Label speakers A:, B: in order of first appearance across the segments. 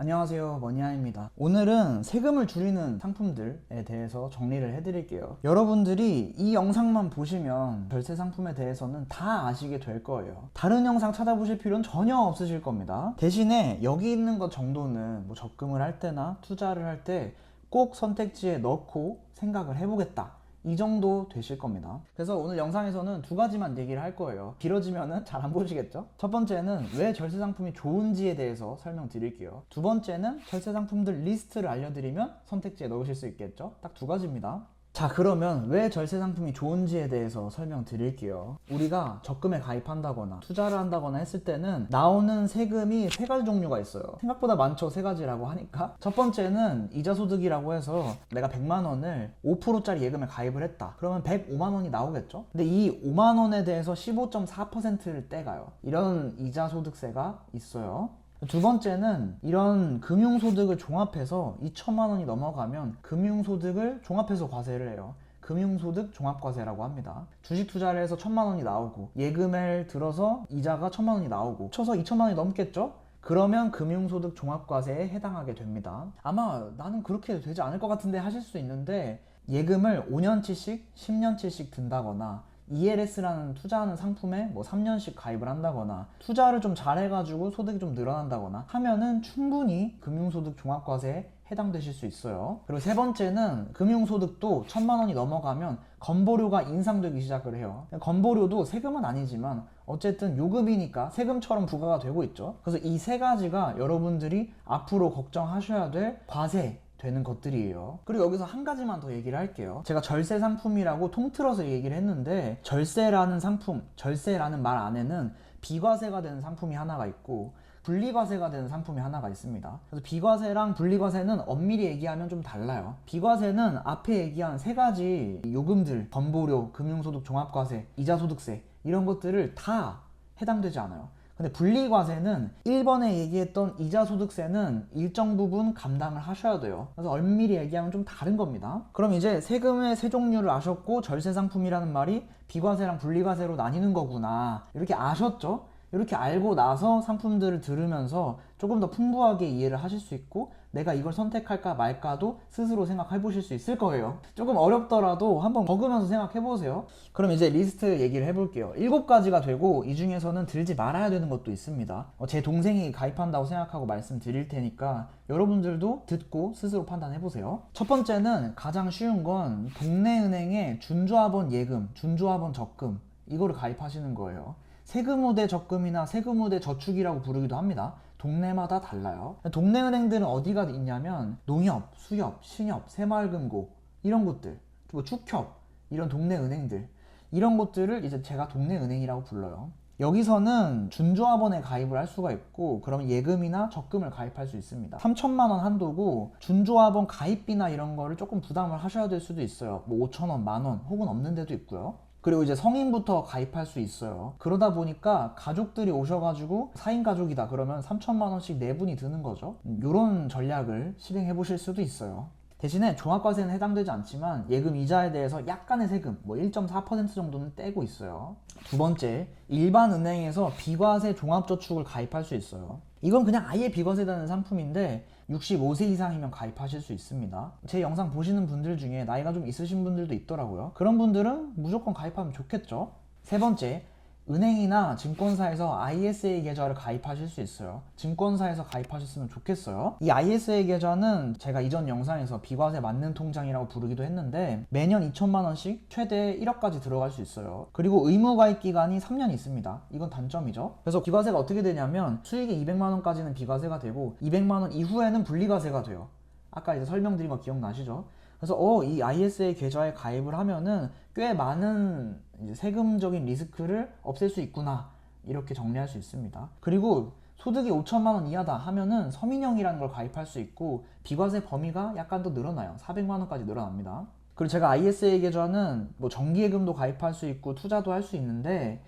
A: 안녕하세요, 머니아입니다. 오늘은 세금을 줄이는 상품들에 대해서 정리를 해드릴게요. 여러분들이 이 영상만 보시면 절세 상품에 대해서는 다 아시게 될 거예요. 다른 영상 찾아보실 필요는 전혀 없으실 겁니다. 대신에 여기 있는 것 정도는 뭐 적금을 할 때나 투자를 할 때 꼭 선택지에 넣고 생각을 해보겠다, 이 정도 되실 겁니다. 그래서 오늘 영상에서는 두 가지만 얘기를 할 거예요. 길어지면은 잘 안 보시겠죠? 첫 번째는 왜 절세 상품이 좋은지에 대해서 설명드릴게요. 두 번째는 절세 상품들 리스트를 알려드리면 선택지에 넣으실 수 있겠죠? 딱 두 가지입니다. 자, 그러면 왜 절세 상품이 좋은지에 대해서 설명드릴게요. 우리가 적금에 가입한다거나 투자를 한다거나 했을 때는 나오는 세금이 세 가지 종류가 있어요. 생각보다 많죠, 세 가지라고 하니까. 첫 번째는 이자소득이라고 해서 내가 100만 원을 5%짜리 예금에 가입을 했다. 그러면 105만 원이 나오겠죠? 근데 이 5만 원에 대해서 15.4%를 떼가요. 이런 이자소득세가 있어요. 두 번째는 이런 금융소득을 종합해서 2천만 원이 넘어가면 금융소득을 종합해서 과세를 해요. 금융소득 종합과세라고 합니다. 주식 투자를 해서 1천만 원이 나오고 예금을 들어서 이자가 1천만 원이 나오고 쳐서 2천만 원이 넘겠죠? 그러면 금융소득 종합과세에 해당하게 됩니다. 아마 나는 그렇게 되지 않을 것 같은데 하실 수 있는데, 예금을 5년치씩 10년치씩 든다거나 ELS라는 투자하는 상품에 뭐 3년씩 가입을 한다거나 투자를 좀 잘해가지고 소득이 좀 늘어난다거나 하면은 충분히 금융소득 종합과세에 해당되실 수 있어요. 그리고 세 번째는 금융소득도 1천만 원이 넘어가면 건보료가 인상되기 시작을 해요. 건보료도 세금은 아니지만 어쨌든 요금이니까 세금처럼 부과가 되고 있죠. 그래서 이 세 가지가 여러분들이 앞으로 걱정하셔야 될 과세 되는 것들이에요. 그리고 여기서 한 가지만 더 얘기를 할게요. 제가 절세 상품이라고 통틀어서 얘기를 했는데, 절세라는 상품, 절세라는 말 안에는 비과세가 되는 상품이 하나가 있고 분리과세가 되는 상품이 하나가 있습니다. 그래서 비과세랑 분리과세는 엄밀히 얘기하면 좀 달라요. 비과세는 앞에 얘기한 세 가지 요금들, 건보료, 금융소득 종합과세, 이자소득세, 이런 것들을 다 해당되지 않아요. 근데 분리과세는 1번에 얘기했던 이자소득세는 일정 부분 감당을 하셔야 돼요. 그래서 엄밀히 얘기하면 좀 다른 겁니다. 그럼 이제 세금의 세 종류를 아셨고 절세 상품이라는 말이 비과세랑 분리과세로 나뉘는 거구나, 이렇게 아셨죠? 이렇게 알고 나서 상품들을 들으면서 조금 더 풍부하게 이해를 하실 수 있고 내가 이걸 선택할까 말까도 스스로 생각해 보실 수 있을 거예요. 조금 어렵더라도 한번 적으면서 생각해 보세요. 그럼 이제 리스트 얘기를 해볼게요. 7가지가 되고 이 중에서는 들지 말아야 되는 것도 있습니다. 제 동생이 가입한다고 생각하고 말씀드릴 테니까 여러분들도 듣고 스스로 판단해 보세요. 첫 번째는 가장 쉬운 건 동네은행의 준조합원 예금, 준조합원 적금, 이거를 가입하시는 거예요. 세금우대 적금이나 세금우대 저축이라고 부르기도 합니다. 동네마다 달라요. 동네은행들은 어디가 있냐면 농협, 수협, 신협, 새마을금고, 이런 곳들, 뭐 축협, 이런 동네은행들, 이런 곳들을 이제 제가 동네은행이라고 불러요. 여기서는 준조합원에 가입을 할 수가 있고, 그러면 예금이나 적금을 가입할 수 있습니다. 3천만 원 한도고 준조합원 가입비나 이런 거를 조금 부담을 하셔야 될 수도 있어요. 뭐 5천 원, 만 원, 혹은 없는 데도 있고요. 그리고 이제 성인부터 가입할 수 있어요. 그러다 보니까 가족들이 오셔가지고 4인 가족이다 그러면 3천만 원씩 네 분이 드는 거죠. 요런 전략을 실행해 보실 수도 있어요. 대신에 종합과세는 해당되지 않지만 예금 이자에 대해서 약간의 세금, 뭐 1.4% 정도는 떼고 있어요. 두 번째, 일반 은행에서 비과세 종합저축을 가입할 수 있어요. 이건 그냥 아예 비과세되는 상품인데 65세 이상이면 가입하실 수 있습니다. 제 영상 보시는 분들 중에 나이가 좀 있으신 분들도 있더라고요. 그런 분들은 무조건 가입하면 좋겠죠. 세 번째, 은행이나 증권사에서 ISA 계좌를 가입하실 수 있어요. 증권사에서 가입하셨으면 좋겠어요. 이 ISA 계좌는 제가 이전 영상에서 비과세 맞는 통장이라고 부르기도 했는데 매년 2천만 원씩 최대 1억까지 들어갈 수 있어요. 그리고 의무 가입 기간이 3년 있습니다. 이건 단점이죠. 그래서 비과세가 어떻게 되냐면 수익이 200만 원까지는 비과세가 되고 200만 원 이후에는 분리과세가 돼요. 아까 이제 설명드린 거 기억나시죠? 그래서 이 ISA 계좌에 가입을 하면은 꽤 많은 이제 세금적인 리스크를 없앨 수 있구나, 이렇게 정리할 수 있습니다. 그리고 소득이 5천만 원 이하다 하면은 서민형이라는 걸 가입할 수 있고 비과세 범위가 약간 더 늘어나요. 400만 원까지 늘어납니다. 그리고 제가 ISA 계좌는 뭐 정기예금도 가입할 수 있고 투자도 할 수 있는데,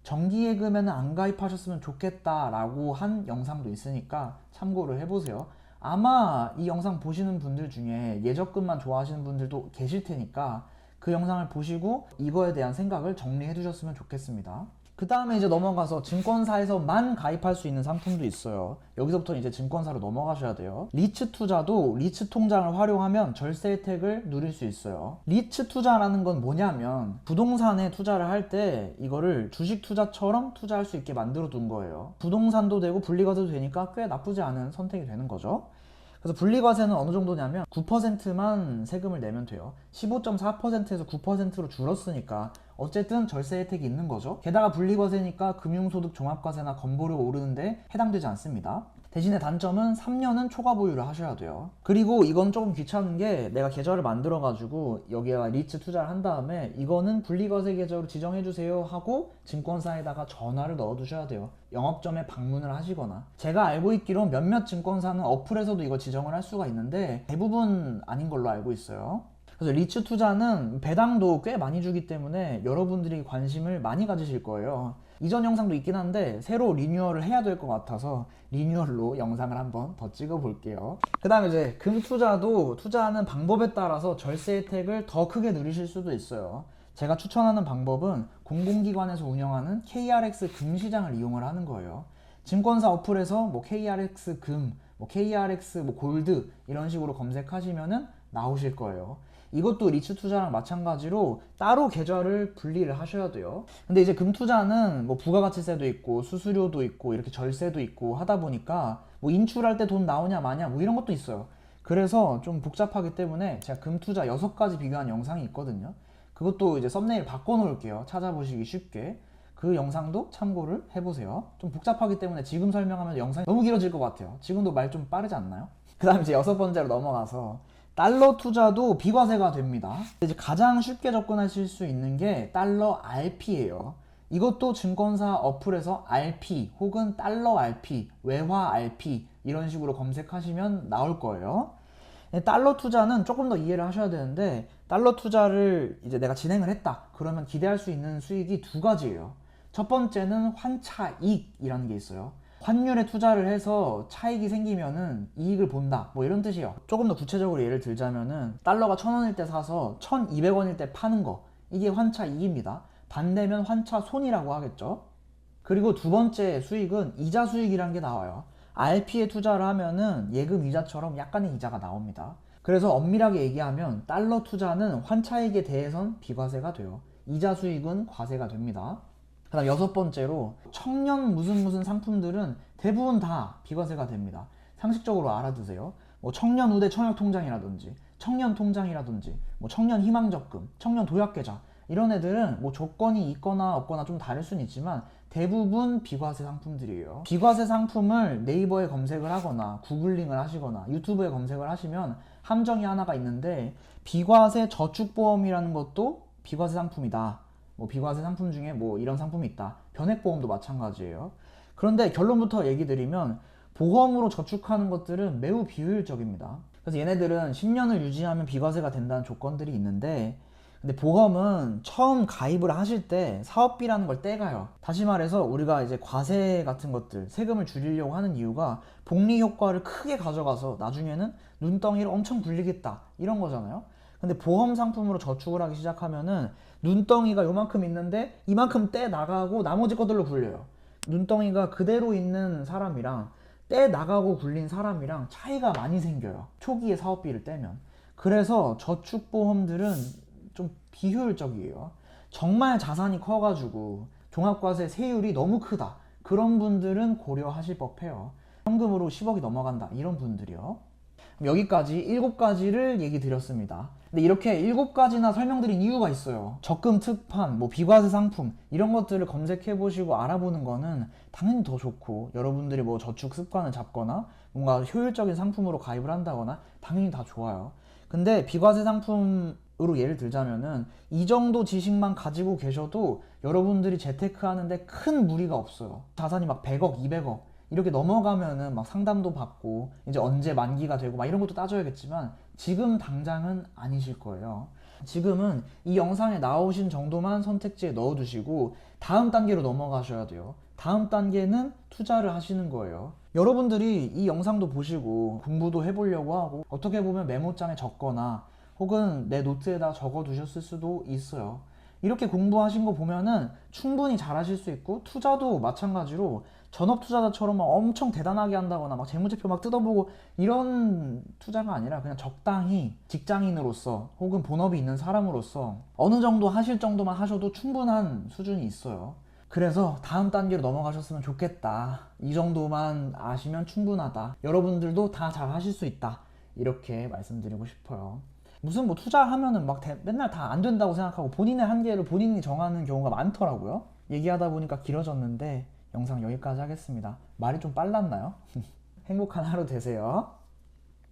A: 정기예금에는 안 가입하셨으면 좋겠다라고 한 영상도 있으니까 참고를 해보세요. 아마 이 영상 보시는 분들 중에 예적금만 좋아하시는 분들도 계실 테니까 그 영상을 보시고 이거에 대한 생각을 정리해 두셨으면 좋겠습니다. 그 다음에 이제 넘어가서 증권사에서만 가입할 수 있는 상품도 있어요. 여기서부터 이제 증권사로 넘어가셔야 돼요. 리츠 투자도 리츠 통장을 활용하면 절세 혜택을 누릴 수 있어요. 리츠 투자라는 건 뭐냐면 부동산에 투자를 할 때 이거를 주식 투자처럼 투자할 수 있게 만들어 둔 거예요. 부동산도 되고 분리과세도 되니까 꽤 나쁘지 않은 선택이 되는 거죠. 그래서 분리과세는 어느 정도냐면 9%만 세금을 내면 돼요. 15.4%에서 9%로 줄었으니까 어쨌든 절세 혜택이 있는 거죠. 게다가 분리과세니까 금융소득 종합과세나 건보료 오르는데 해당되지 않습니다. 대신에 단점은 3년은 초과 보유를 하셔야 돼요. 그리고 이건 조금 귀찮은 게 내가 계좌를 만들어 가지고 여기에 리츠 투자를 한 다음에 이거는 분리과세 계좌로 지정해 주세요 하고 증권사에다가 전화를 넣어 두셔야 돼요. 영업점에 방문을 하시거나. 제가 알고 있기로 몇몇 증권사는 어플에서도 이거 지정을 할 수가 있는데 대부분 아닌 걸로 알고 있어요. 그래서 리츠 투자는 배당도 꽤 많이 주기 때문에 여러분들이 관심을 많이 가지실 거예요. 이전 영상도 있긴 한데 새로 리뉴얼을 해야 될 것 같아서 리뉴얼로 영상을 한번 더 찍어 볼게요. 그 다음에 이제 금투자도 투자하는 방법에 따라서 절세 혜택을 더 크게 누리실 수도 있어요. 제가 추천하는 방법은 공공기관에서 운영하는 KRX 금시장을 이용을 하는 거예요. 증권사 어플에서 뭐 KRX 금, 뭐 KRX 뭐 골드 이런 식으로 검색하시면은 나오실 거예요. 이것도 리츠 투자랑 마찬가지로 따로 계좌를 분리를 하셔야 돼요. 근데 이제 금투자는 뭐 부가가치세도 있고 수수료도 있고 이렇게 절세도 있고 하다 보니까 뭐 인출할 때 돈 나오냐 마냐 뭐 이런 것도 있어요. 그래서 좀 복잡하기 때문에 제가 금투자 6가지 비교한 영상이 있거든요. 그것도 이제 썸네일 바꿔 놓을게요. 찾아보시기 쉽게. 그 영상도 참고를 해보세요. 좀 복잡하기 때문에 지금 설명하면 영상이 너무 길어질 것 같아요. 지금도 말 좀 빠르지 않나요? 그 다음에 이제 6번째로 넘어가서 달러 투자도 비과세가 됩니다. 이제 가장 쉽게 접근하실 수 있는 게 달러 RP예요. 이것도 증권사 어플에서 RP 혹은 달러 RP, 외화 RP 이런 식으로 검색하시면 나올 거예요. 달러 투자는 조금 더 이해를 하셔야 되는데 달러 투자를 이제 내가 진행을 했다. 그러면 기대할 수 있는 수익이 2가지예요. 첫 번째는 환차익이라는 게 있어요. 환율에 투자를 해서 차익이 생기면은 이익을 본다 뭐 이런 뜻이에요. 조금 더 구체적으로 예를 들자면은 달러가 1,000원일 때 사서 1,200원일 때 파는 거, 이게 환차이익입니다. 반대면 환차손이라고 하겠죠. 그리고 두 번째 수익은 이자 수익이라는 게 나와요. RP에 투자를 하면은 예금 이자처럼 약간의 이자가 나옵니다. 그래서 엄밀하게 얘기하면 달러 투자는 환차익에 대해선 비과세가 돼요. 이자 수익은 과세가 됩니다. 그 다음 6번째로 청년 무슨 상품들은 대부분 다 비과세가 됩니다. 상식적으로 알아두세요. 뭐 청년 우대 청약통장이라든지 청년통장이라든지 뭐 청년 희망적금, 청년 도약계좌 이런 애들은 뭐 조건이 있거나 없거나 좀 다를 수는 있지만 대부분 비과세 상품들이에요. 비과세 상품을 네이버에 검색을 하거나 구글링을 하시거나 유튜브에 검색을 하시면 함정이 하나가 있는데 비과세 저축보험이라는 것도 비과세 상품이다. 뭐 비과세 상품 중에 뭐 이런 상품이 있다. 변액보험도 마찬가지예요. 그런데 결론부터 얘기 드리면 보험으로 저축하는 것들은 매우 비효율적입니다. 그래서 얘네들은 10년을 유지하면 비과세가 된다는 조건들이 있는데 근데 보험은 처음 가입을 하실 때 사업비라는 걸 떼가요. 다시 말해서 우리가 이제 과세 같은 것들 세금을 줄이려고 하는 이유가 복리 효과를 크게 가져가서 나중에는 눈덩이를 엄청 굴리겠다 이런 거잖아요. 근데 보험 상품으로 저축을 하기 시작하면은 눈덩이가 요만큼 있는데 이만큼 떼 나가고 나머지 것들로 굴려요. 눈덩이가 그대로 있는 사람이랑 떼 나가고 굴린 사람이랑 차이가 많이 생겨요. 초기에 사업비를 떼면. 그래서 저축보험들은 좀 비효율적이에요. 정말 자산이 커가지고 종합과세 세율이 너무 크다. 그런 분들은 고려하실 법해요. 현금으로 10억이 넘어간다. 이런 분들이요. 여기까지 7가지를 얘기 드렸습니다. 근데 이렇게 7가지나 설명드린 이유가 있어요. 적금 특판, 뭐 비과세 상품 이런 것들을 검색해 보시고 알아보는 거는 당연히 더 좋고 여러분들이 뭐 저축 습관을 잡거나 뭔가 효율적인 상품으로 가입을 한다거나 당연히 다 좋아요. 근데 비과세 상품으로 예를 들자면은 이 정도 지식만 가지고 계셔도 여러분들이 재테크 하는데 큰 무리가 없어요. 자산이 막 100억, 200억 이렇게 넘어가면은 막 상담도 받고 이제 언제 만기가 되고 막 이런 것도 따져야겠지만 지금 당장은 아니실 거예요. 지금은 이 영상에 나오신 정도만 선택지에 넣어두시고 다음 단계로 넘어가셔야 돼요. 다음 단계는 투자를 하시는 거예요. 여러분들이 이 영상도 보시고 공부도 해보려고 하고 어떻게 보면 메모장에 적거나 혹은 내 노트에다 적어 두셨을 수도 있어요. 이렇게 공부하신 거 보면은 충분히 잘하실 수 있고, 투자도 마찬가지로 전업 투자자처럼 막 엄청 대단하게 한다거나 막 재무제표 막 뜯어보고 이런 투자가 아니라 그냥 적당히 직장인으로서 혹은 본업이 있는 사람으로서 어느 정도 하실 정도만 하셔도 충분한 수준이 있어요. 그래서 다음 단계로 넘어가셨으면 좋겠다. 이 정도만 아시면 충분하다. 여러분들도 다 잘 하실 수 있다. 이렇게 말씀드리고 싶어요. 무슨 뭐 투자하면은 막 맨날 다 안 된다고 생각하고 본인의 한계를 본인이 정하는 경우가 많더라고요. 얘기하다 보니까 길어졌는데 영상 여기까지 하겠습니다. 말이 좀 빨랐나요? 행복한 하루 되세요.